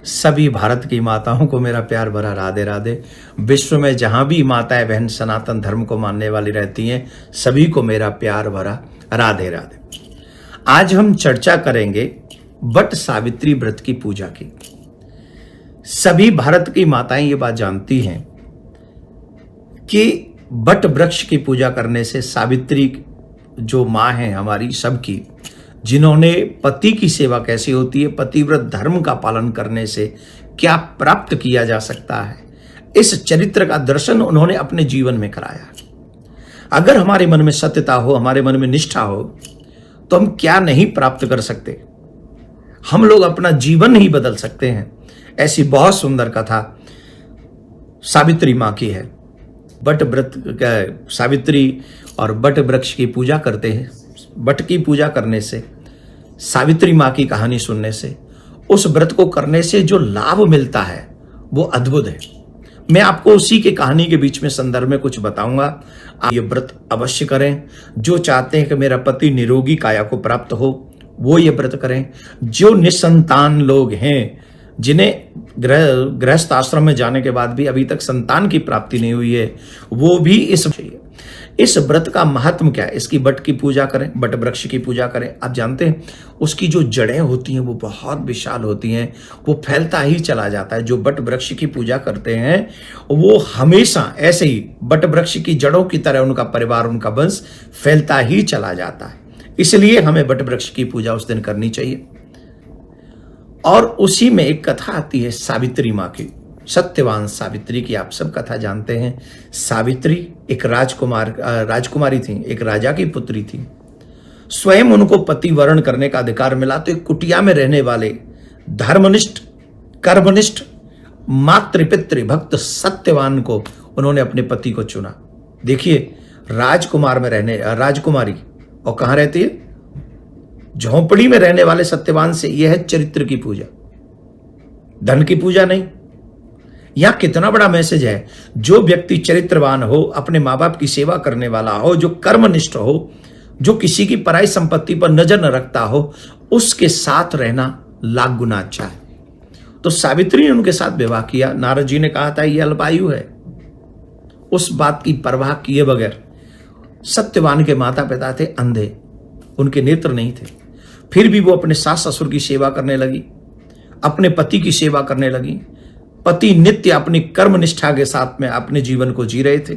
सभी भारत की माताओं को मेरा प्यार भरा राधे राधे। विश्व में जहां भी माताएं बहन सनातन धर्म को मानने वाली रहती हैं, सभी को मेरा प्यार भरा राधे राधे। आज हम चर्चा करेंगे वट सावित्री व्रत की पूजा की। सभी भारत की माताएं ये बात जानती हैं कि वट वृक्ष की पूजा करने से सावित्री जो माँ है हमारी सबकी, जिन्होंने पति की सेवा कैसी होती है, पतिव्रत धर्म का पालन करने से क्या प्राप्त किया जा सकता है, इस चरित्र का दर्शन उन्होंने अपने जीवन में कराया। अगर हमारे मन में सत्यता हो, हमारे मन में निष्ठा हो, तो हम क्या नहीं प्राप्त कर सकते। हम लोग अपना जीवन नहीं बदल सकते हैं। ऐसी बहुत सुंदर कथा सावित्री माँ की है। वट व्रत सावित्री और वट वृक्ष की पूजा करते हैं। वट की पूजा करने से, सावित्री माँ की कहानी सुनने से, उस व्रत को करने से जो लाभ मिलता है वो अद्भुत है। मैं आपको उसी के कहानी के बीच में संदर्भ में कुछ बताऊंगा। आप ये व्रत अवश्य करें। जो चाहते हैं कि मेरा पति निरोगी काया को प्राप्त हो, वो ये व्रत करें। जो निसंतान लोग हैं, जिन्हें गृहस्थ आश्रम में जाने के बाद भी अभी तक संतान की प्राप्ति नहीं हुई है, वो भी इस व्रत का महत्व क्या है, इसकी वट की पूजा करें, वट वृक्ष की पूजा करें। आप जानते हैं उसकी जो जड़ें होती हैं वो बहुत विशाल होती हैं, वो फैलता ही चला जाता है। जो वट वृक्ष की पूजा करते हैं वो हमेशा ऐसे ही वट वृक्ष की जड़ों की तरह उनका परिवार, उनका वंश फैलता ही चला जाता है। इसलिए हमें वट वृक्ष की पूजा उस दिन करनी चाहिए। और उसी में एक कथा आती है सावित्री माँ की, सत्यवान सावित्री की। आप सब कथा जानते हैं। सावित्री एक राजकुमारी थी, एक राजा की पुत्री थी। स्वयं उनको पति वरण करने का अधिकार मिला, तो एक कुटिया में रहने वाले धर्मनिष्ठ, कर्मनिष्ठ, मातृपितृ भक्त सत्यवान को उन्होंने अपने पति को चुना। देखिए, राजकुमारी और कहाँ रहती है, झोंपड़ी में रहने वाले सत्यवान से यह है चरित्र की पूजा, धन की पूजा नहीं। यहां कितना बड़ा मैसेज है। जो व्यक्ति चरित्रवान हो, अपने माँ बाप की सेवा करने वाला हो, जो कर्मनिष्ठ हो, जो किसी की पराई संपत्ति पर नजर न रखता हो, उसके साथ रहना लाख गुना अच्छा है। तो सावित्री ने उनके साथ विवाह किया। नारद जी ने कहा था ये अल्पायु है। उस बात की परवाह किए बगैर, सत्यवान के माता पिता थे अंधे, उनके नेत्र नहीं थे, फिर भी वो अपने सास ससुर की सेवा करने लगी, अपने पति की सेवा करने लगी। पति नित्य अपनी कर्म निष्ठा के साथ में अपने जीवन को जी रहे थे।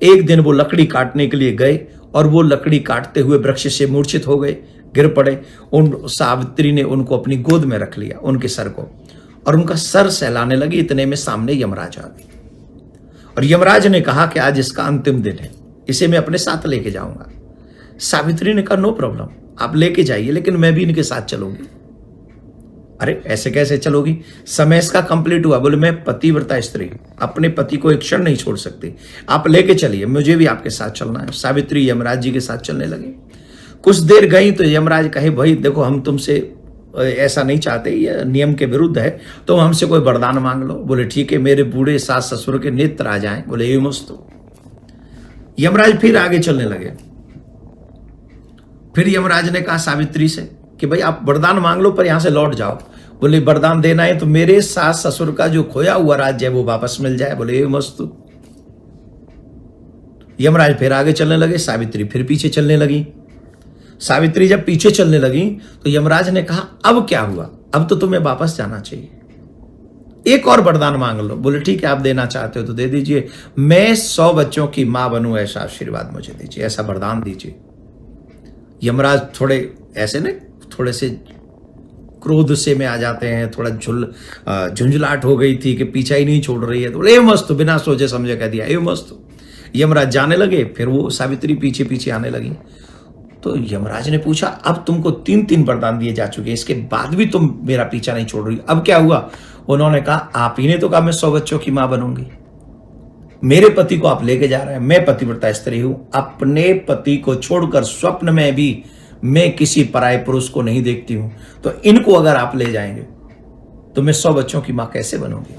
एक दिन वो लकड़ी काटने के लिए गए और वो लकड़ी काटते हुए वृक्ष से मूर्छित हो गए, गिर पड़े। उन सावित्री ने उनको अपनी गोद में रख लिया, उनके सर को, और उनका सर सहलाने लगी। इतने में सामने यमराज आ गए और यमराज ने कहा कि आज इसका अंतिम दिन है, इसे मैं अपने साथ लेके जाऊंगा। सावित्री ने कहा नो प्रॉब्लम, आप लेके जाइए, लेकिन मैं भी इनके साथ चलूंगी। अरे ऐसे कैसे चलोगी, समय इसका कंप्लीट हुआ। बोले मैं पतिव्रता स्त्री, अपने पति को एक क्षण नहीं छोड़ सकती, आप लेके चलिए, मुझे भी आपके साथ चलना है। सावित्री यमराज जी के साथ चलने लगे। कुछ देर गई तो यमराज कहे भाई देखो, हम तुमसे ऐसा नहीं चाहते, ये नियम के विरुद्ध है, तो हमसे कोई वरदान मांग लो। बोले ठीक है, मेरे बूढ़े सास ससुर के नेत्र आ जाएं। बोले ये मस्त। यमराज फिर आगे चलने लगे। फिर यमराज ने कहा सावित्री से कि भाई आप वरदान मांग लो, पर यहां से लौट जाओ। बोले वरदान देना है तो मेरे सास ससुर का जो खोया हुआ राज्य है वो वापस मिल जाए। बोले ये मस्त। यमराज फिर आगे चलने लगे, सावित्री फिर पीछे चलने लगी। सावित्री जब पीछे चलने लगी तो यमराज ने कहा अब क्या हुआ, अब तो तुम्हें वापस जाना चाहिए, एक और वरदान मांग लो। बोले ठीक है, आप देना चाहते हो तो दे दीजिए, मैं 100 बच्चों की मां बनूं, ऐसा आशीर्वाद मुझे दीजिए, ऐसा वरदान दीजिए। यमराज थोड़े ऐसे ने थोड़े से क्रोध से में आ जाते हैं, थोड़ा झुंझलाहट हो गई थी कि पीछा ही नहीं छोड़ रही है। तो बोले मस्त, बिना सोचे समझे कह दिया ये मस्त। यमराज जाने लगे, फिर वो सावित्री पीछे पीछे आने लगी। तो यमराज ने पूछा अब तुमको 3-3 वरदान दिए जा चुके हैं, इसके बाद भी तुम मेरा पीछा नहीं छोड़ रही, अब क्या हुआ? उन्होंने कहा आप ही ने तो कहा मैं 100 बच्चों की मां बनूंगी, मेरे पति को आप लेके जा रहे हैं, मैं पतिव्रता स्त्री हूं, अपने पति को छोड़कर स्वप्न में भी मैं किसी पराये पुरुष को नहीं देखती हूं, तो इनको अगर आप ले जाएंगे तो मैं 100 बच्चों की मां कैसे बनूंगी?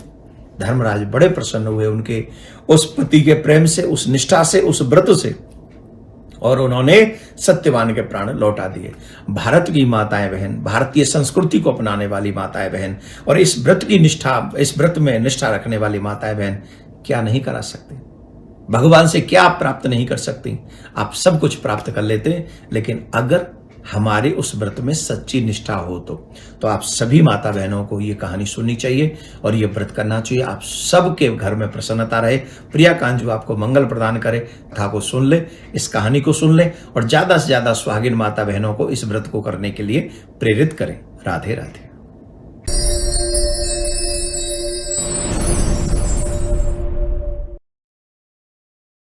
धर्मराज बड़े प्रसन्न हुए उनके उस पति के प्रेम से, उस निष्ठा से, उस व्रत से। और उन्होंने सत्यवान के प्राण लौटा दिए। भारत की माताएं बहन, भारतीय संस्कृति को अपनाने वाली माताएं बहन और इस व्रत में निष्ठा रखने वाली माताएं बहन क्या नहीं करा सकती? भगवान से क्या आप प्राप्त नहीं कर सकती? आप सब कुछ प्राप्त कर लेते, लेकिन अगर हमारे उस व्रत में सच्ची निष्ठा हो तो आप सभी माता बहनों को ये कहानी सुननी चाहिए और ये व्रत करना चाहिए। आप सबके घर में प्रसन्नता रहे, प्रिया कांजू आपको मंगल प्रदान करे। कथा को सुन ले, इस कहानी को सुन ले और ज्यादा से ज्यादा सुहागिन माता बहनों को इस व्रत को करने के लिए प्रेरित करें। राधे राधे।